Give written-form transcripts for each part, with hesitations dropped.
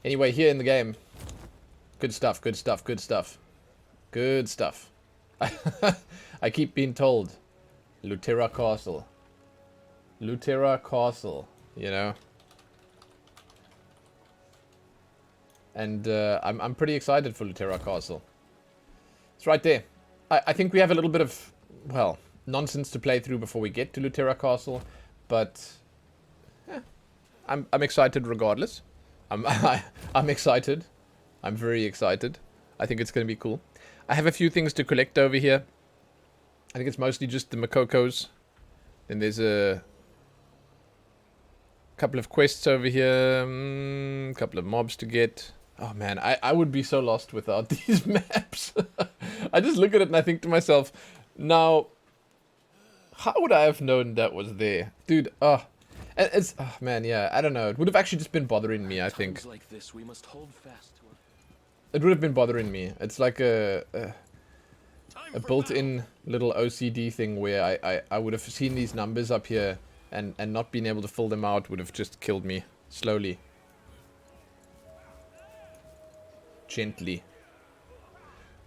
Anyway, here in the game. Good stuff, good stuff, good stuff. Good stuff. I keep being told. Lutera Castle. Lutera Castle, you know? And I'm pretty excited for Lutera Castle. It's right there. I think we have a little bit of, well, nonsense to play through before we get to Lutera Castle, but I'm excited regardless. I'm excited. I'm very excited. I think it's going to be cool. I have a few things to collect over here. I think it's mostly just the Makokos. Then there's a couple of quests over here. A couple of mobs to get. Oh man, I would be so lost without these maps. I just look at it and I think to myself, now, how would I have known that was there? Dude, it's, oh man, yeah, I don't know. It would have actually just been bothering me, I think. Like this, we must hold fast to our... It would have been bothering me. It's like a built-in little OCD thing where I would have seen these numbers up here and not being able to fill them out would have just killed me slowly. Gently.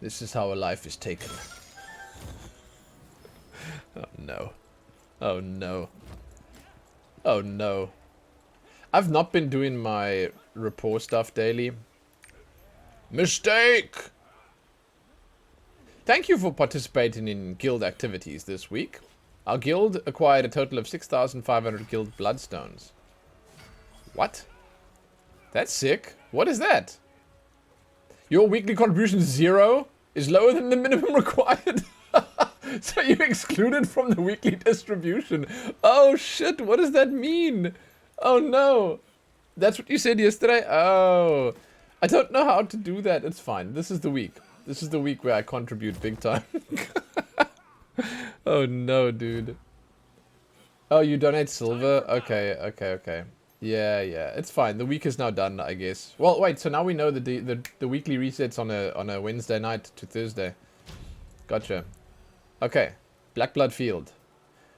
This is how a life is taken. Oh no. Oh no. Oh no. I've not been doing my rapport stuff daily. Mistake! Thank you for participating in guild activities this week. Our guild acquired a total of 6,500 guild bloodstones. What? That's sick. What is that? Your weekly contribution 0 is lower than the minimum required. So you're excluded from the weekly distribution. Oh shit, what does that mean? Oh no. That's what you said yesterday? Oh. I don't know how to do that. It's fine. This is the week. This is the week where I contribute big time. Oh no, dude. Oh, you donate silver? Okay, okay, okay. Yeah, yeah. It's fine. The week is now done, I guess. Well, wait. So now we know that the weekly resets on a Wednesday night to Thursday. Gotcha. Okay. Blackblood Field.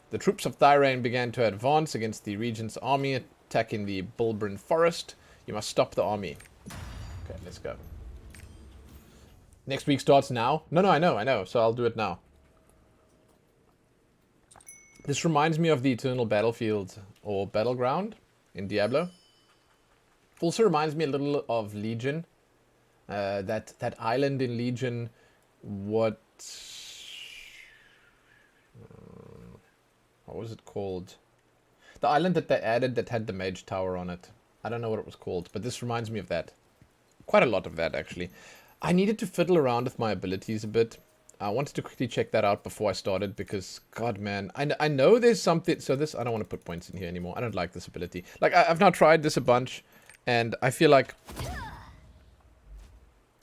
The troops of Thyrain began to advance against the Regent's army, attacking the Bulbrin Forest. You must stop the army. Okay, let's go. Next week starts now? No, I know. So I'll do it now. This reminds me of the Eternal Battlefield or Battleground in Diablo. Also reminds me a little of Legion. That island in Legion. What was it called? The island that they added that had the Mage Tower on it. I don't know what it was called, but this reminds me of that. Quite a lot of that, actually. I needed to fiddle around with my abilities a bit. I wanted to quickly check that out before I started because, god man, I know there's something... So this, I don't want to put points in here anymore. I don't like this ability. Like, I've now tried this a bunch, and I feel like...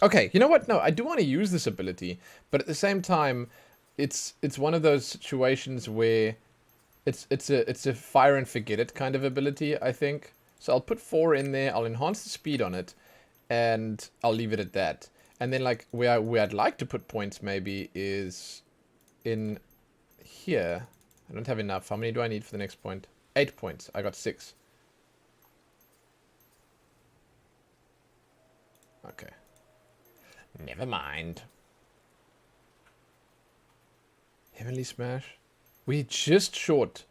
Okay, you know what? No, I do want to use this ability, but at the same time, it's one of those situations where it's a fire and forget it kind of ability, I think. So I'll put 4 in there, I'll enhance the speed on it, and I'll leave it at that. And then, like, where I'd like to put points, maybe, is in here. I don't have enough. How many do I need for the next point? 8 points. I got 6. Okay. Never mind. Heavenly Smash? We're just short.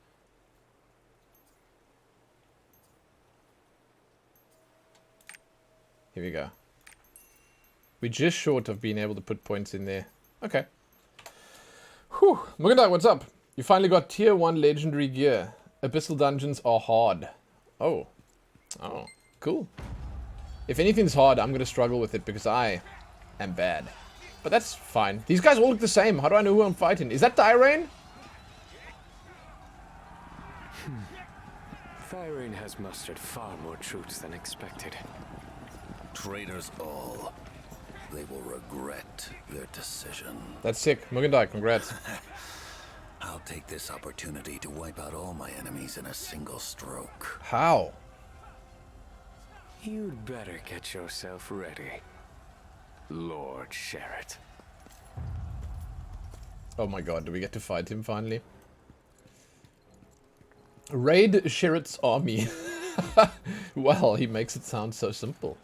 Here we go. We're just short of being able to put points in there. Okay. Whew. Mugendai, what's up? You finally got tier 1 legendary gear. Abyssal dungeons are hard. Oh. Oh. Cool. If anything's hard, I'm going to struggle with it because I am bad. But that's fine. These guys all look the same. How do I know who I'm fighting? Is that Thyrain? Thyrain has mustered far more troops than expected. Traitors all. They will regret their decision. That's sick. Mugendai, congrats. I'll take this opportunity to wipe out all my enemies in a single stroke. How? You'd better get yourself ready, Lord Sherritt. Oh my god, do we get to fight him finally? Raid Sherritt's army. Well, he makes it sound so simple.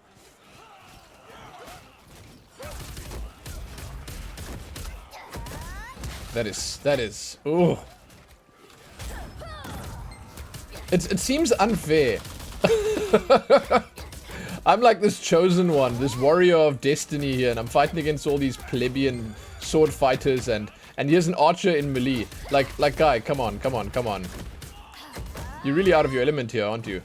That is, ooh. It seems unfair. I'm like this chosen one, this warrior of destiny here, and I'm fighting against all these plebeian sword fighters, and here's an archer in melee. Like guy, come on. You're really out of your element here, aren't you?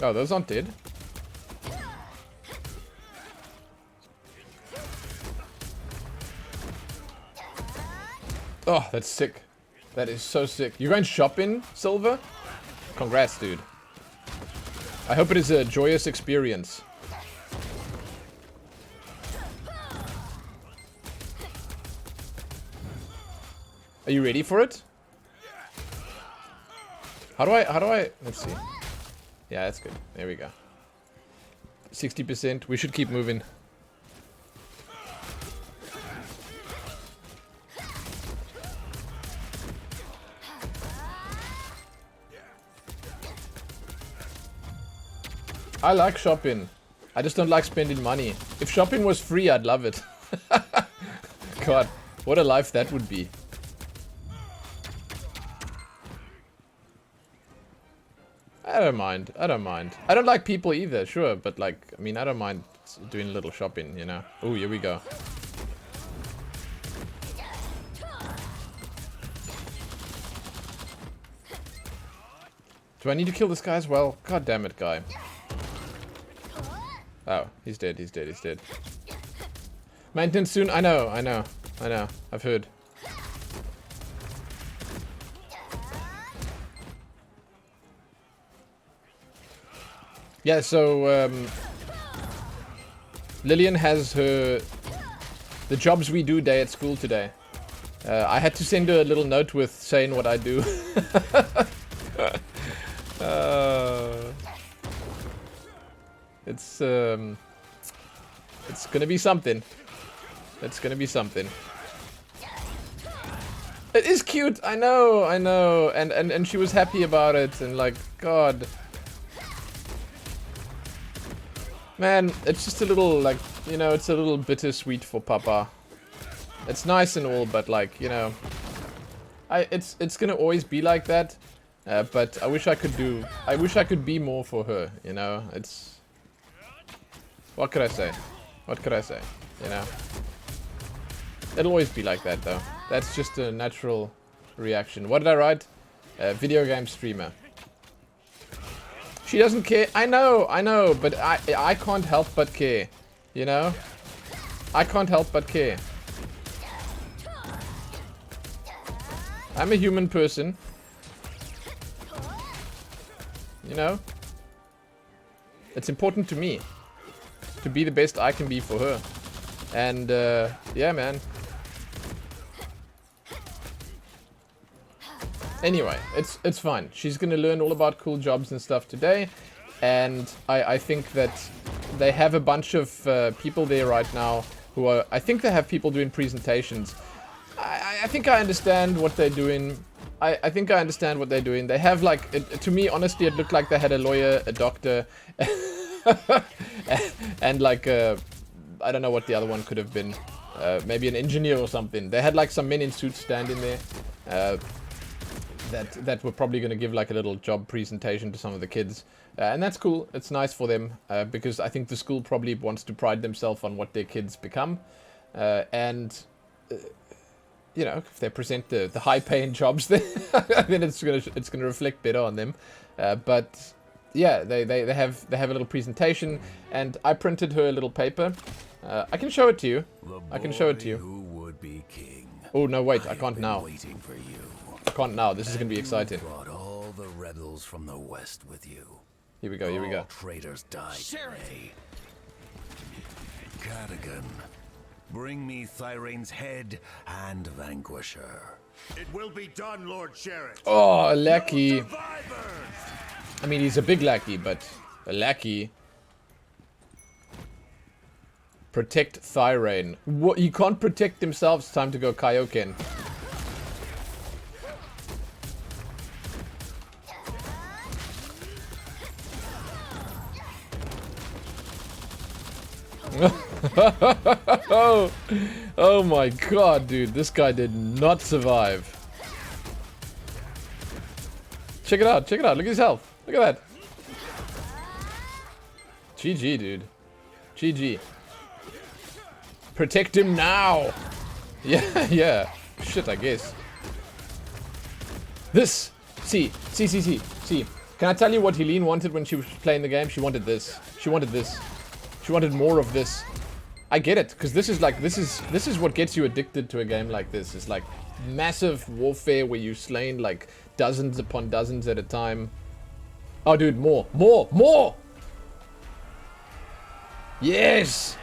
Oh, those aren't dead. Oh, that's sick. That is so sick. You're going shopping, Silver? Congrats, dude. I hope it is a joyous experience. Are you ready for it? How do I, let's see. Yeah, that's good. There we go. 60%. We should keep moving. I like shopping. I just don't like spending money. If shopping was free, I'd love it. God, what a life that would be. I don't mind. I don't like people either, sure, but like, I mean, I don't mind doing a little shopping, you know. Oh, here we go. Do I need to kill this guy as well? God damn it, guy. Oh, he's dead. Maintenance soon? I know. I've heard. Yeah, so, Lillian has the jobs we do day at school today. I had to send her a little note with saying what I do. It's gonna be something. It's gonna be something. It is cute, I know, and she was happy about it, and like, God. Man, it's just a little, like, you know, it's a little bittersweet for Papa. It's nice and all, but like, you know, it's gonna always be like that. But I wish I could be more for her, you know. What could I say? You know. It'll always be like that, though. That's just a natural reaction. What did I write? Video game streamer. She doesn't care. I know, but I can't help but care. You know? I can't help but care. I'm a human person. You know? It's important to me to be the best I can be for her. And, yeah, man. Anyway, it's fine. She's gonna learn all about cool jobs and stuff today. And I think that they have a bunch of people there right now who are... I think they have people doing presentations. I think I understand what they're doing. I think I understand what they're doing. They have, like... to me, honestly, it looked like they had a lawyer, a doctor... and like... I don't know what the other one could have been. Maybe an engineer or something. They had, like, some men in suits standing there. That were probably going to give like a little job presentation to some of the kids. And that's cool. It's nice for them because I think the school probably wants to pride themselves on what their kids become. And, you know, if they present the high-paying jobs, then it's gonna reflect better on them. But yeah, they have a little presentation, and I printed her a little paper. I can show it to you. I can show it to you. Who would be king? Oh no, wait! I can't now. Waiting for you. I can't now. This is gonna be exciting. Brought all the rebels from the west with you. Here we go. Here we go. All traitors died today. Cadigan, bring me Thyrane's head and vanquisher. It will be done, Lord Sheriff. Oh, a lackey. No survivors! I mean, he's a big lackey, but a lackey. Protect Thyrane. What? He can't protect himself. It's time to go Kaioken. Oh my god, dude. This guy did not survive. Check it out. Check it out. Look at his health. Look at that. GG, dude. GG. Protect him now. Yeah, yeah. Shit, I guess. This. See. Can I tell you what Helene wanted when she was playing the game? She wanted this. She wanted this. She wanted more of this. I get it, because this is like, this is what gets you addicted to a game like this. It's like massive warfare where you're slain like dozens upon dozens at a time. Oh, dude, more. Yes.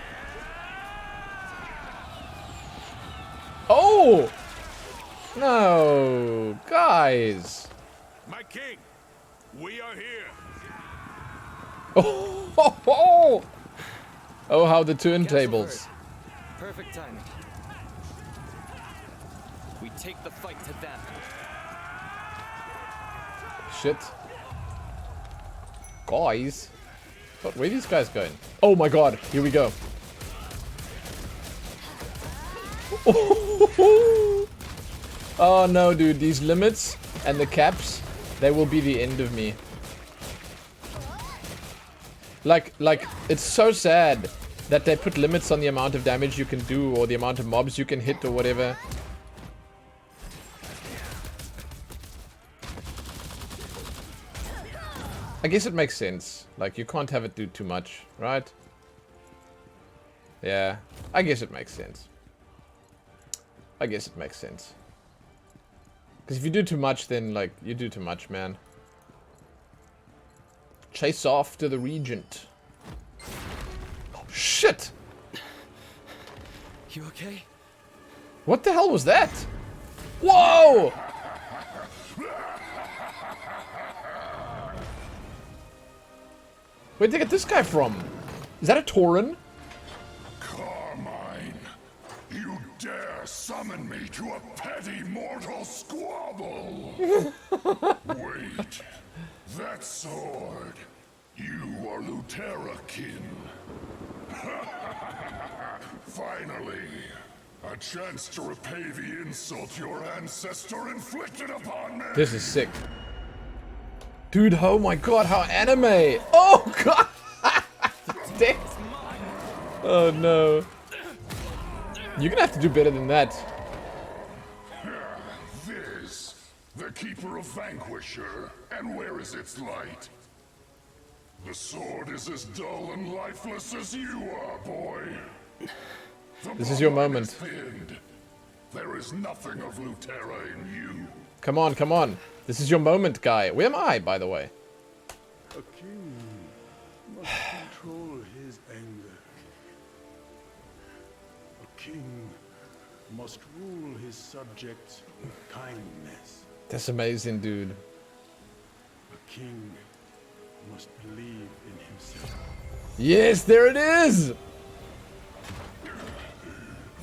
Oh! No, guys. My king, we are here. Oh, how the turntables. Perfect timing. We take the fight to them. Shit. Guys. But where are these guys going? Oh my god, here we go. Oh no, dude, these limits and the caps, they will be the end of me. Like, it's so sad that they put limits on the amount of damage you can do or the amount of mobs you can hit or whatever. I guess it makes sense. Like, you can't have it do too much, right? Yeah, I guess it makes sense. Because if you do too much, then, like, you do too much, man. Chase off to the Regent. Oh, shit! You okay? What the hell was that? Whoa! Where'd they get this guy from? Is that a Tauren? Carmine, you dare summon me to a petty mortal squabble? Wait, that sword. You are Lutherakin. Finally, a chance to repay the insult your ancestor inflicted upon me. This is sick. Dude, oh my god, how anime! Oh god! Damn. Oh no. You're gonna have to do better than that. This, the Keeper of Vanquisher, and where is its light? The sword is as dull and lifeless as you are, boy. This is your moment. Thinned. There is nothing of Luthera in you. Come on, come on. This is your moment, guy. Where am I, by the way? A king must control his anger. A king must rule his subjects with kindness. That's amazing, dude. A king must believe in himself. Yes, there it is!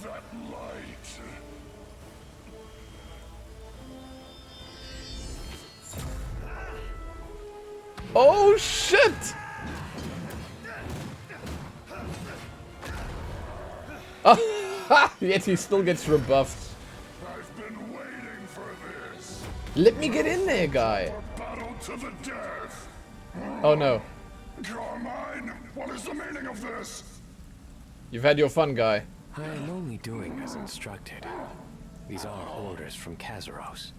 That light. Oh, shit! Oh, yet he still gets rebuffed. I've been waiting for this. Let me get in there, guy. Battle to the death. Oh, no. Carmine, what is the meaning of this? You've had your fun, guy. I am only doing as instructed. These are orders from Kazaros.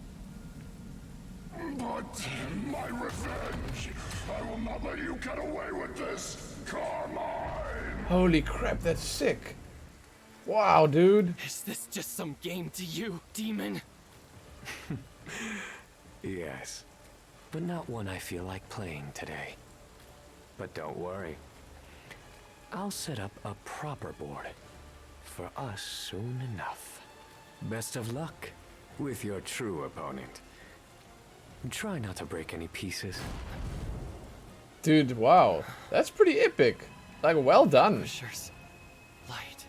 But my revenge. I will not let you get away with this, Carmine. Holy crap, that's sick. Wow, dude. Is this just some game to you, demon? Yes, but not one I feel like playing today. But don't worry. I'll set up a proper board for us soon enough. Best of luck with your true opponent. Try not to break any pieces. Dude, wow. That's pretty epic. Like, well done. Pushers. Light.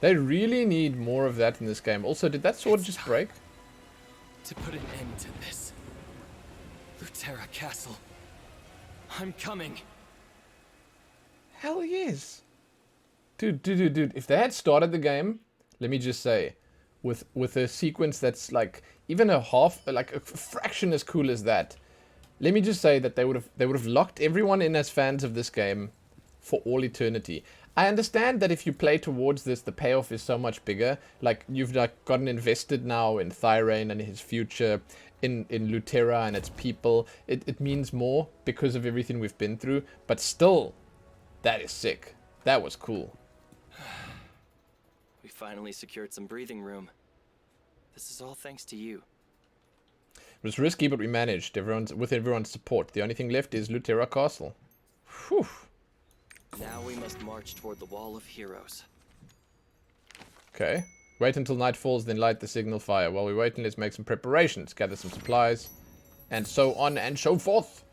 They really need more of that in this game. Also, did that sword just break? To put an end to this. Luthera Castle. I'm coming. Hell yes. Dude. If they had started the game, let me just say, with a sequence that's like even a half, like a fraction as cool as that, let me just say that they would have locked everyone in as fans of this game for all eternity. I understand that if you play towards this, the payoff is so much bigger. Like, you've like gotten invested now in Thyrane and his future, in Lutera and its people. It means more because of everything we've been through. But still, that is sick. That was cool. We finally secured some breathing room. This is all thanks to you. It was risky, but we managed. With everyone's support. The only thing left is Lutera Castle. Whew. Now we must march toward the Wall of Heroes. Okay. Wait until night falls, then light the signal fire. While we're waiting, let's make some preparations. Gather some supplies. And so on and so forth.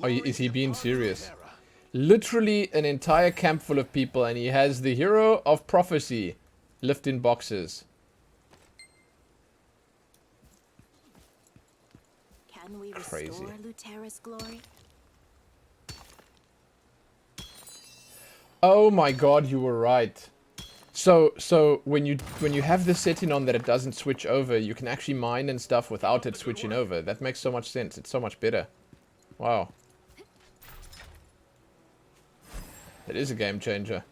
Is he being serious? Literally an entire camp full of people, and he has the hero of prophecy lifting boxes. Can we Crazy. restore Lutera's glory? Oh my god, you were right. So when you have this setting on that it doesn't switch over, you can actually mine and stuff without it switching over. That makes so much sense. It's so much better. Wow. It is a game changer.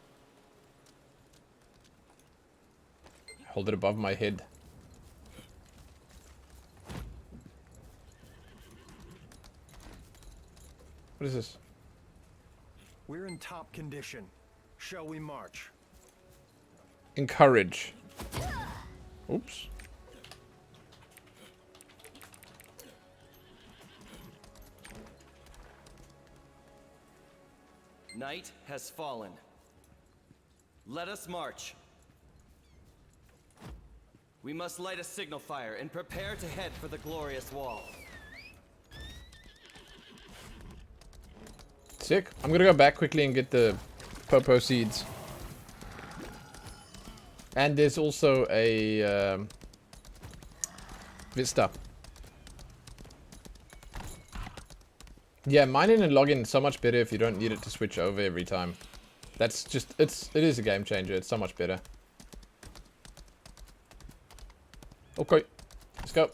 Hold it above my head. What is this? We're in top condition. Shall we march? Encourage. Oops. Night has fallen. Let us march. We must light a signal fire and prepare to head for the glorious wall. Sick. I'm gonna go back quickly and get the popo seeds. And there's also a Vista. Yeah, mining and logging is so much better if you don't need it to switch over every time. That's just, it is a game changer. It's so much better. Okay, let's go.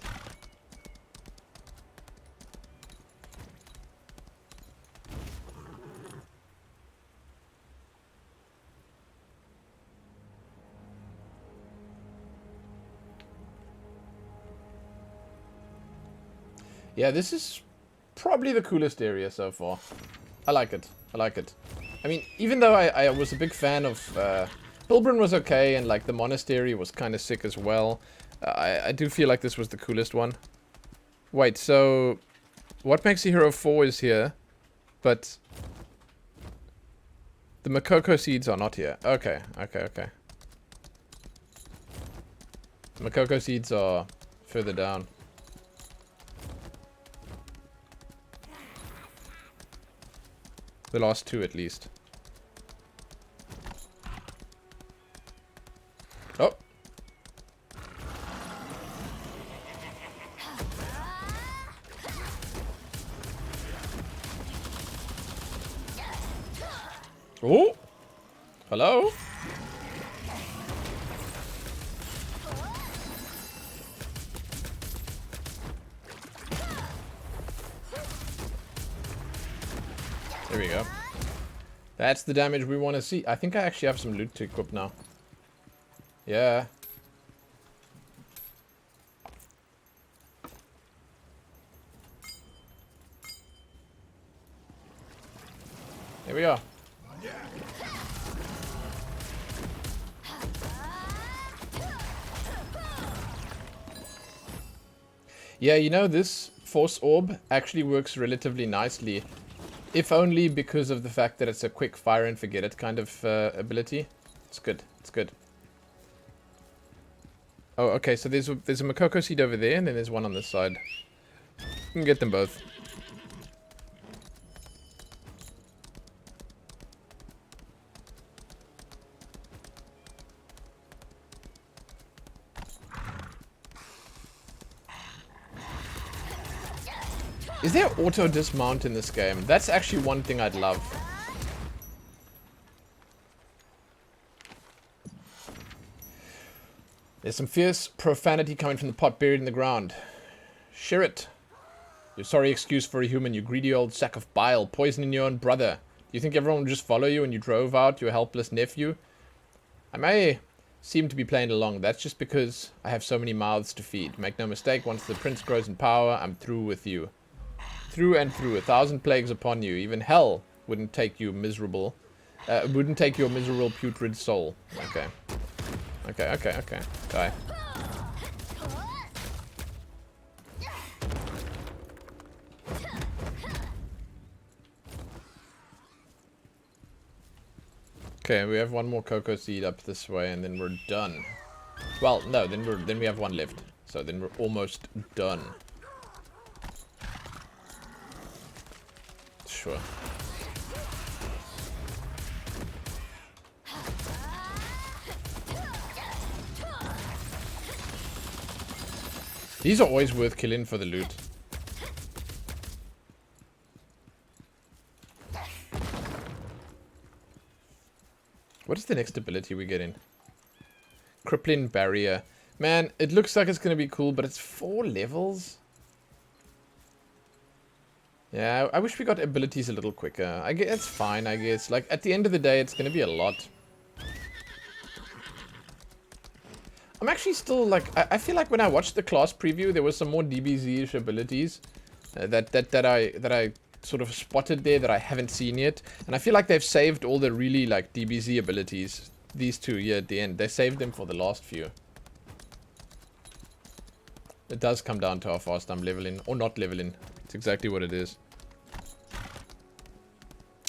Yeah, this is probably the coolest area so far. I like it. I like it. I mean, even though I was a big fan of... Pilbrin was okay, and like the monastery was kind of sick as well. I do feel like this was the coolest one. Wait, so... What makes a hero 4 is here, but... The Makoko seeds are not here. Okay, okay. The Makoko seeds are further down. The last two, at least. Oh. Oh. Hello. There we go. That's the damage we want to see. I think I actually have some loot to equip now. Yeah. Here we go. Yeah, you know, this Force Orb actually works relatively nicely. If only because of the fact that it's a quick fire and forget it kind of ability. It's good. It's good. Oh, okay. So there's a Makoko seed over there, and then there's one on this side. You can get them both. Is there auto dismount in this game? That's actually one thing I'd love. There's some fierce profanity coming from the pot buried in the ground. Share it. Your sorry excuse for a human, you greedy old sack of bile, poisoning your own brother. Do you think everyone would just follow you when you drove out your helpless nephew? I may seem to be playing along. That's just because I have so many mouths to feed. Make no mistake, once the prince grows in power, I'm through with you. Through and through, 1,000 plagues upon you. Even hell wouldn't take you miserable. Wouldn't take your miserable putrid soul. Okay. Okay. Die. Okay, we have one more cocoa seed up this way, and then we're done. Well, no, then we have one left, so then we're almost done. Sure. These are always worth killing for the loot. What is the next ability we get in? Crippling barrier. Man, it looks like it's gonna be cool, but it's 4 levels. Yeah, I wish we got abilities a little quicker. I guess it's fine, I guess. Like, at the end of the day, it's gonna be a lot. I'm actually still, like, I feel like when I watched the class preview, there was some more DBZ-ish abilities that I sort of spotted there that I haven't seen yet. And I feel like they've saved all the really, like, DBZ abilities. These two here at the end. They saved them for the last few. It does come down to how fast I'm leveling. Or not leveling. It's exactly what it is.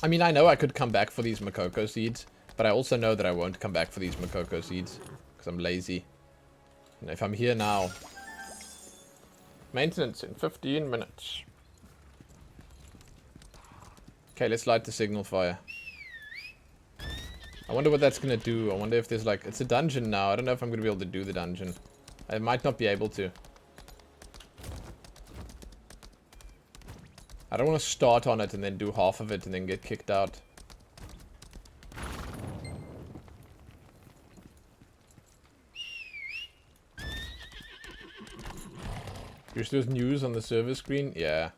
I mean, I know I could come back for these Makoko seeds. But I also know that I won't come back for these Makoko seeds. Because I'm lazy. And if I'm here now... Maintenance in 15 minutes. Okay, let's light the signal fire. I wonder what that's gonna do. I wonder if there's like... It's a dungeon now. I don't know if I'm gonna be able to do the dungeon. I might not be able to. I don't want to start on it and then do half of it and then get kicked out. There's news on the server screen? Yeah.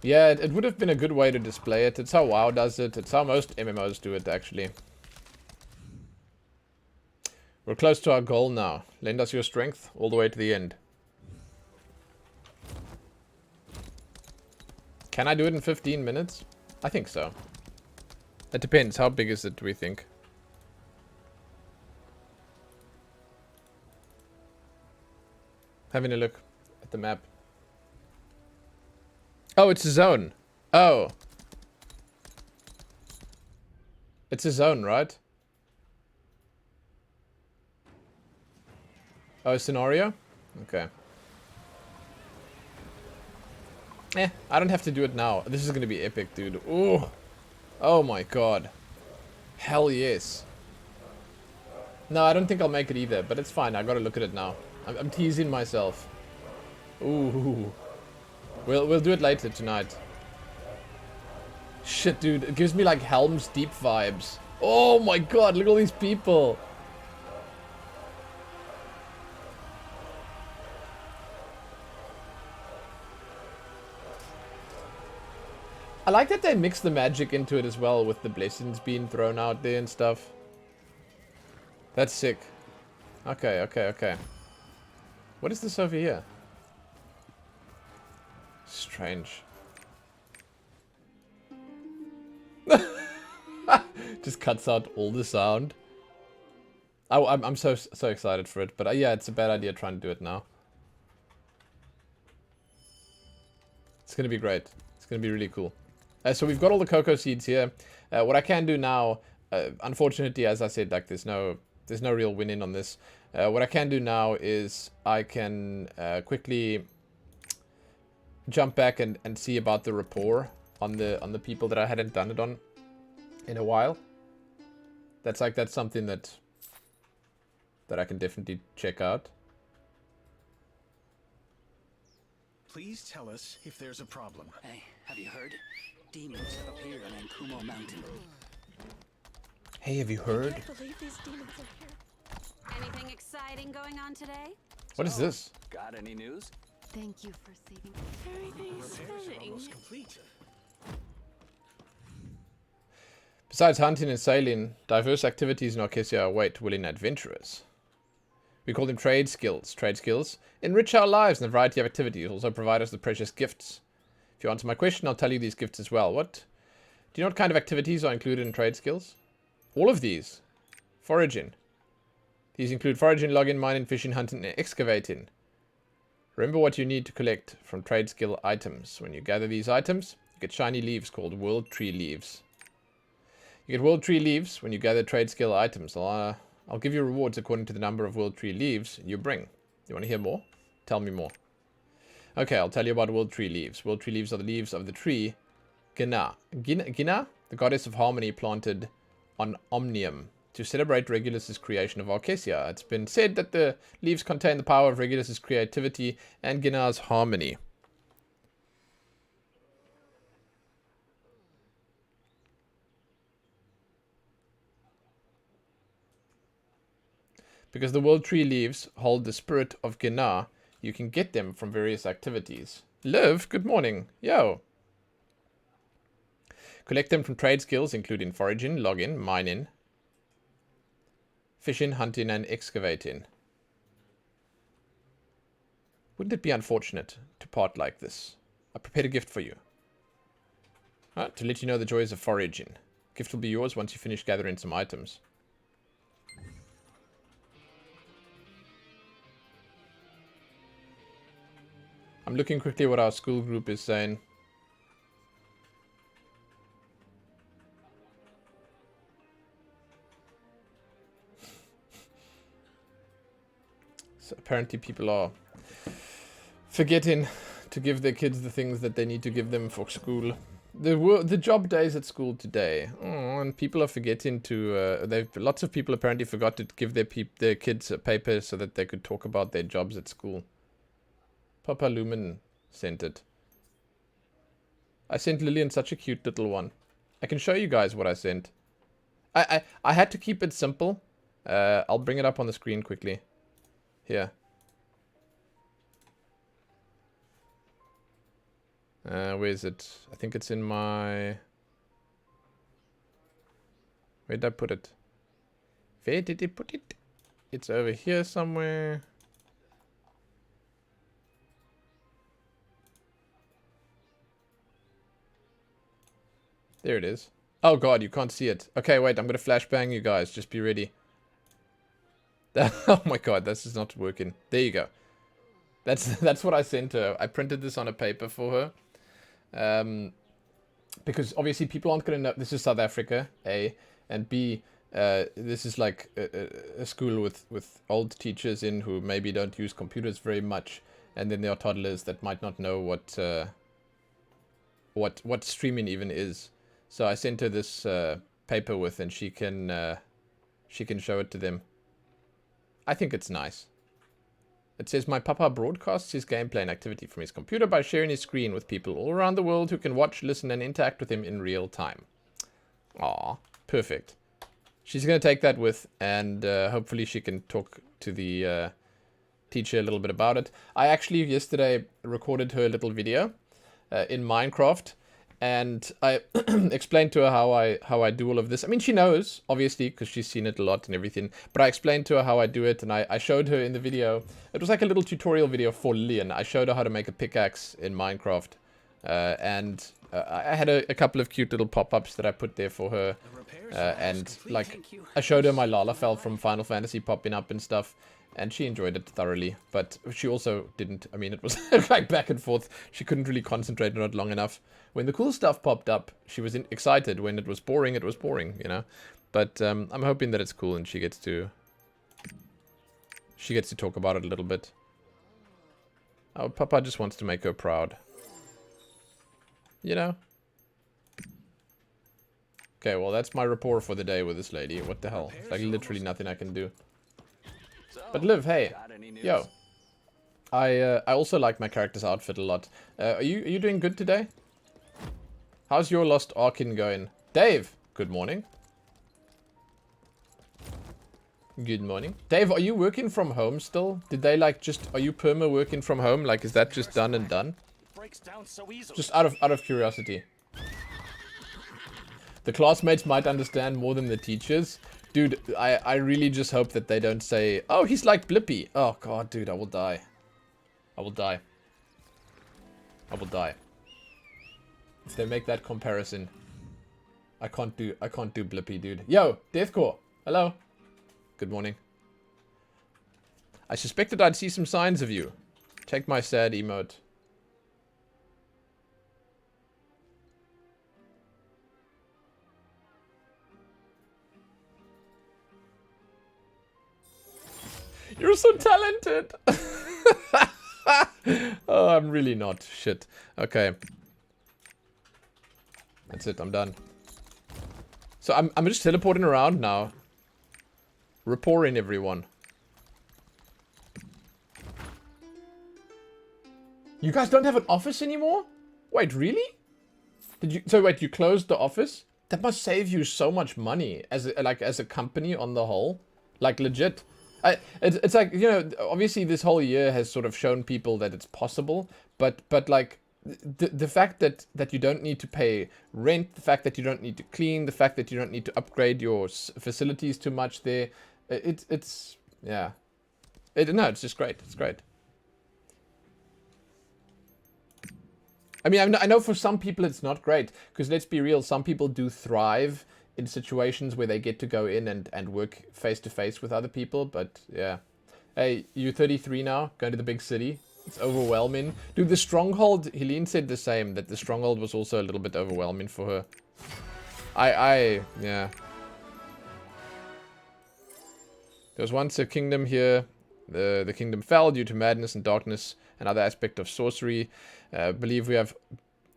Yeah, it would have been a good way to display it. It's how WoW does it. It's how most MMOs do it, actually. We're close to our goal now. Lend us your strength all the way to the end. Can I do it in 15 minutes? I think so. It depends. How big is it, do we think? Having a look at the map. Oh, it's a zone. Oh. It's a zone, right? Oh, a scenario? Okay. I don't have to do it now. This is gonna be epic, dude. Ooh. Oh my god. Hell yes. No, I don't think I'll make it either, but it's fine. I gotta look at it now. I'm teasing myself. Ooh. We'll do it later tonight. Shit, dude. It gives me like Helm's Deep vibes. Oh my god, look at all these people. I like that they mix the magic into it as well with the blessings being thrown out there and stuff. That's sick. Okay. What is this over here? Strange. Just cuts out all the sound. Oh, I'm so excited for it. But yeah, it's a bad idea trying to do it now. It's going to be great. It's going to be really cool. So we've got all the cocoa seeds here. What I can do now, unfortunately, as I said, like there's no real win-in on this. What I can do now is I can quickly jump back and see about the rapport on the people that I hadn't done it on in a while. That's something that I can definitely check out. Please tell us if there's a problem. Hey, have you heard? Demons have appeared on Ankumo Mountain. Hey, have you heard? Can't believe these demons are here. Anything exciting going on today? What is this? Got any news? Thank you for saving. Everything is Repairs are stunning. almost complete. Besides hunting and sailing, diverse activities in Arcesia await willing adventurers. We call them trade skills. Trade skills enrich our lives in a variety of activities, also provide us with precious gifts. If you answer my question, I'll tell you these gifts as well. Do you know what kind of activities are included in trade skills? All of these. Foraging. These include foraging, logging, mining, fishing, hunting, and excavating. Remember what you need to collect from trade skill items. When you gather these items, you get shiny leaves called world tree leaves. You get world tree leaves when you gather trade skill items. I'll give you rewards according to the number of world tree leaves you bring. You want to hear more? Tell me more. Okay, I'll tell you about world tree leaves. World tree leaves are the leaves of the tree Gina. Gina, the goddess of harmony, planted on Omnium to celebrate Regulus's creation of Arcesia. It's been said that the leaves contain the power of Regulus's creativity and Gina's harmony. Because the world tree leaves hold the spirit of Gina, you can get them from various activities. Liv, good morning. Yo. Collect them from trade skills, including foraging, logging, mining, fishing, hunting, and excavating. Wouldn't it be unfortunate to part like this? I prepared a gift for you. To let you know the joys of foraging. Gift will be yours once you finish gathering some items. I'm looking quickly what our school group is saying. So apparently people are forgetting to give their kids the things that they need to give them for school. The job days at school today. Oh, and people are forgetting to... lots of people apparently forgot to give their kids a paper so that they could talk about their jobs at school. Papa Lumin sent it. I sent Lillian such a cute little one. I can show you guys what I sent. I had to keep it simple. I'll bring it up on the screen quickly. Here. Where is it? I think it's in my... Where did I put it? Where did I put it? It's over here somewhere. There it is. Oh god, you can't see it. Okay, wait, I'm gonna flashbang you guys. Just be ready. Oh my god, this is not working. There you go. That's what I sent her. I printed this on a paper for her. Because obviously people aren't gonna know. This is South Africa, A. And B, this is like a school with old teachers in who maybe don't use computers very much. And then there are toddlers that might not know what streaming even is. So I sent her this paper with, and she can show it to them. I think it's nice. It says, my papa broadcasts his gameplay and activity from his computer by sharing his screen with people all around the world who can watch, listen, and interact with him in real time. Aw, perfect. She's going to take that with, and hopefully she can talk to the teacher a little bit about it. I actually yesterday recorded her little video in Minecraft. And I explained to her how I do all of this. I mean, she knows, obviously, because she's seen it a lot and everything. But I explained to her how I do it, and I showed her in the video. It was like a little tutorial video for Lillian. I showed her how to make a pickaxe in Minecraft. And I had a couple of cute little pop-ups that I put there for her. And, like, I showed her my Lalafell from Final Fantasy popping up and stuff. And she enjoyed it thoroughly. But she also didn't. I mean, it was like back and forth. She couldn't really concentrate on it long enough. When the cool stuff popped up, she was excited. When it was boring, you know. But I'm hoping that it's cool and she gets to talk about it a little bit. Oh, Papa just wants to make her proud. You know? Okay, well, that's my rapport for the day with this lady. What the hell? It's like literally nothing I can do. But Liv, hey. Yo. I also like my character's outfit a lot. Are you doing good today? How's your Lost Arkin going? Dave, good morning. Good morning. Dave, are you working from home still? Did they like just, are you perma working from home? Like, is that just done and done? Breaks down so easily. Just out of curiosity. The classmates might understand more than the teachers. Dude, I really just hope that they don't say, oh, he's like Blippi. Oh god, dude, I will die. I will die. I will die. If they make that comparison. I can't do Blippi, dude. Yo, Deathcore. Hello. Good morning. I suspected I'd see some signs of you. Check my sad emote. You're so talented. Oh, I'm really not. Shit. Okay. That's it. I'm done. So I'm just teleporting around now. Rapporting everyone. You guys don't have an office anymore? Wait, really? Did you? So wait, you closed the office? That must save you so much money as a company on the whole. Like legit. It's like, you know, obviously this whole year has sort of shown people that it's possible, but like the fact that you don't need to pay rent, the fact that you don't need to clean, the fact that you don't need to upgrade your facilities too much there, it's yeah, no, it's just great. It's great. I mean, I know for some people it's not great, because let's be real, some people do thrive in situations where they get to go in and work face to face with other people, but yeah. Hey, you're 33 now, going to the big city. It's overwhelming. Dude, the Stronghold, Helene said the same, that the Stronghold was also a little bit overwhelming for her. Yeah. There was once a kingdom here. The kingdom fell due to madness and darkness, another aspect of sorcery. Believe we have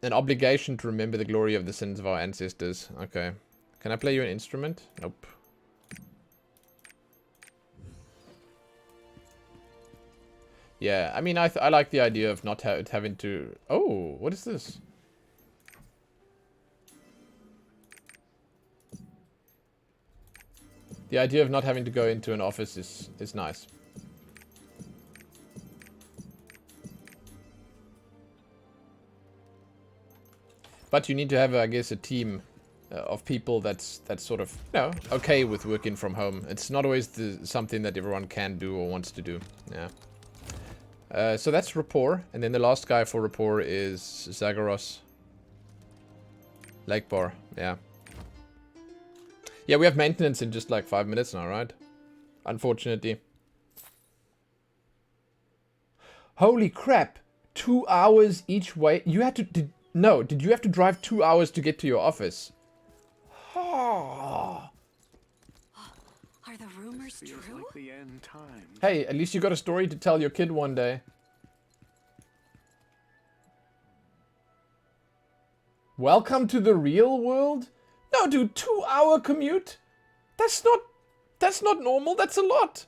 an obligation to remember the glory of the sins of our ancestors. Okay. Can I play you an instrument? Nope. Yeah, I mean, I like the idea of not having to... Oh, what is this? The idea of not having to go into an office is nice. But you need to have, I guess, a team of people that's sort of, you know, okay with working from home. It's not always something that everyone can do or wants to do. Yeah. So that's rapport, and then the last guy for rapport is Zagharos. Lake Bar, yeah. Yeah, we have maintenance in just like 5 minutes now, right? Unfortunately. Holy crap! 2 hours each way. You had to... Did you have to drive 2 hours to get to your office? Oh. Are the rumors Feels true? like the end time. Hey, at least you got a story to tell your kid one day. Welcome to the real world? No, dude, 2 hour commute? That's not normal. That's a lot.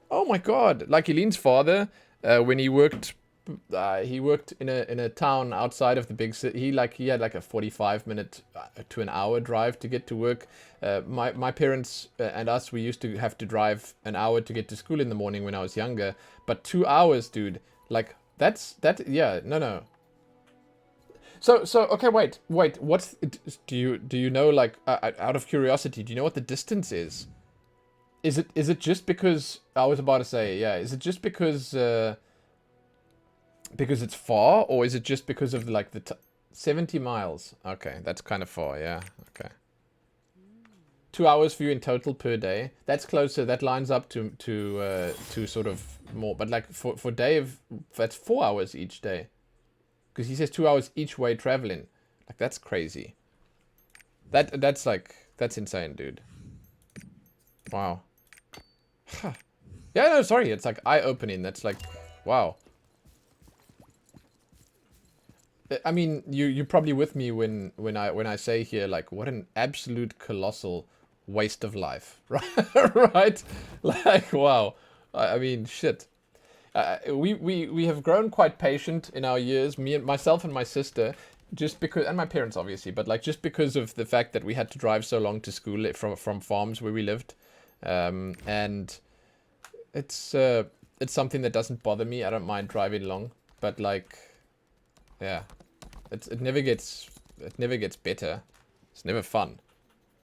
Oh my god. Like Eileen's father, when he worked in a town outside of the big city. He had like a 45-minute to an hour drive to get to work. My parents and us, we used to have to drive an hour to get to school in the morning when I was younger. But 2 hours, dude, like yeah, no. So okay, wait. What's do you know, like out of curiosity, do you know what the distance is? Is it just because I was about to say, yeah, is it just because it's far, or is it just because of like the 70 miles? Okay, that's kind of far, yeah. Okay. 2 hours for you in total per day. That's closer. That lines up to sort of more. But like for Dave, that's 4 hours each day. Because he says 2 hours each way traveling. Like, that's crazy. That's insane, dude. Wow. Huh. Yeah, no, sorry. It's like eye-opening. That's like, wow. I mean, you're probably with me when I say here, like, what an absolute colossal waste of life, right? Right? Like, wow. I mean, shit. We have grown quite patient in our years, myself and my sister, just because, and my parents obviously, but like just because of the fact that we had to drive so long to school from farms where we lived, and it's something that doesn't bother me. I don't mind driving long, but like, yeah, it never gets better. It's never fun.